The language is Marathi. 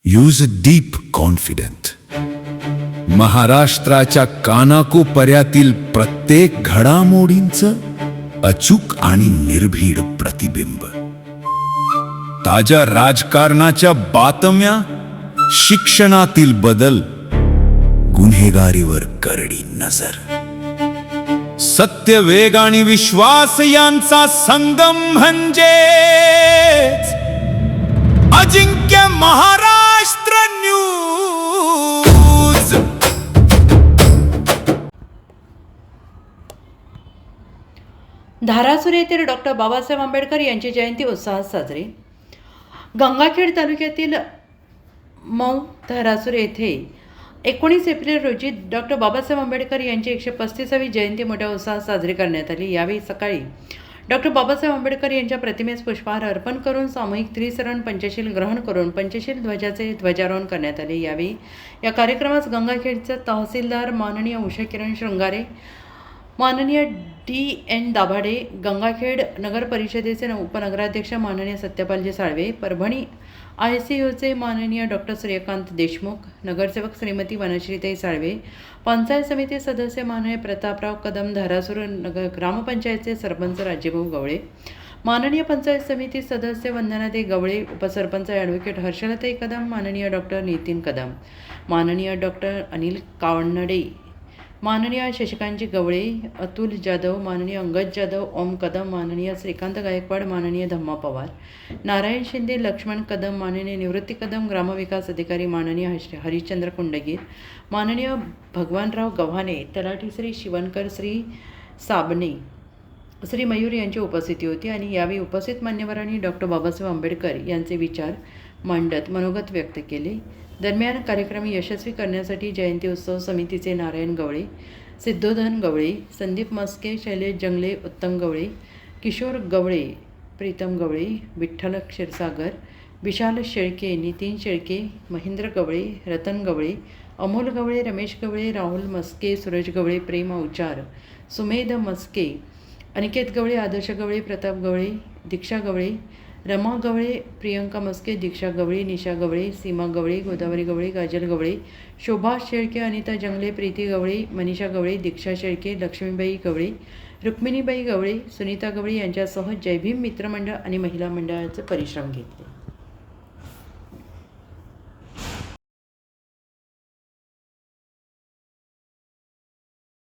Use deep confident. महाराष्ट्राच्या कानाकोपऱ्यातील प्रत्येक घडामोडींचं अचूक आणि निर्भीड प्रतिबिंब. ताज्या राजकारणाच्या बातम्या, शिक्षणातील बदल, गुन्हेगारीवर करडी नजर. सत्य, वेग आणि विश्वास यांचा संगम म्हणजे अजिंक्य महाराष्ट्र न्यूज. धारासुर येथील डॉक्टर बाबासाहेब आंबेडकर यांची जयंती उत्साहात साजरी. गंगाखेड तालुक्यातील मौ धारासुर येथे 19 एप्रिल रोजी डॉक्टर बाबासाहेब आंबेडकर यांची 135वी जयंती मोठ्या उत्साहात साजरी करण्यात आली. यावेळी सकाळी डॉक्टर बाबासाहेब आंबेडकर यांच्या प्रतिमेस पुष्पहार अर्पण करून सामूहिक त्रिसरण पंचशील ग्रहण करून पंचशील ध्वजाचे ध्वजारोहण करण्यात आले. यावेळी या कार्यक्रमास गंगाखेडचे तहसीलदार माननीय उषा किरण शृंगारे, माननीय D.N. दाभाडे, गंगाखेड नगर परिषदेचे उपनगराध्यक्ष माननीय सत्यपालजी साळवे, परभणी ICUचे माननीय डॉक्टर सूर्यकांत देशमुख, नगरसेवक श्रीमती वनश्रीताई साळवे, पंचायत समिती सदस्य माननीय प्रतापराव कदम, धारासुर नगर ग्रामपंचायतचे सरपंच राजेभाऊ गवळे, माननीय पंचायत समिती सदस्य वंदनाताई गवळे, उपसरपंच ॲडव्होकेट हर्षलताई कदम, माननीय डॉक्टर नितीन कदम, माननीय डॉक्टर अनिल कावडणे, माननीय शशिकांतजी गवळे, अतुल जाधव, माननीय अंगद जाधव, ओम कदम, माननीय श्रीकांत गायकवाड, माननीय धम्मा पवार, नारायण शिंदे, लक्ष्मण कदम, माननीय निवृत्ती कदम, ग्रामविकास अधिकारी माननीय हरिश्चंद्र कुंडगीर, माननीय भगवानराव गव्हाणे, तलाठी श्री शिवणकर, श्री साबणे, श्री मयूर यांची उपस्थिती होती. आणि यावेळी उपस्थित मान्यवरांनी डॉक्टर बाबासाहेब आंबेडकर यांचे विचार मांडत मनोगत व्यक्त केले. दरम्यान कार्यक्रम यशस्वी करण्यासाठी जयंती उत्सव समितीचे नारायण गवळे, सिद्धोधन गवळे, संदीप मस्के, शैलेश जंगले, उत्तम गवळे, किशोर गवळे, प्रीतम गवळे, विठ्ठल क्षीरसागर, विशाल शेळके, नितीन शेळके, महेंद्र गवळे, रतन गवळे, अमोल गवळे, रमेश गवळे, राहुल मस्के, सूरज गवळे, प्रेम अवचार, सुमेध मस्के, अनिकेत गवळे, आदर्श गवळे, प्रताप गवळे, दीक्षा गवळे, रमा गवळे, प्रियंका मस्के, दीक्षा गवळे, निशा गवळे, सीमा गवळे, गोदावरी गवळे, काजल गवळे, शोभा शेळके, अनिता जंगले, प्रीती गवळे, मनीषा गवळे, दीक्षा शेळके, लक्ष्मीबाई गवळे, रुक्मिणीबाई गवळे, सुनीता गवळे यांच्यासह जय भीम मित्रमंडळ आणि महिला मंडळाचे परिश्रम घेतले.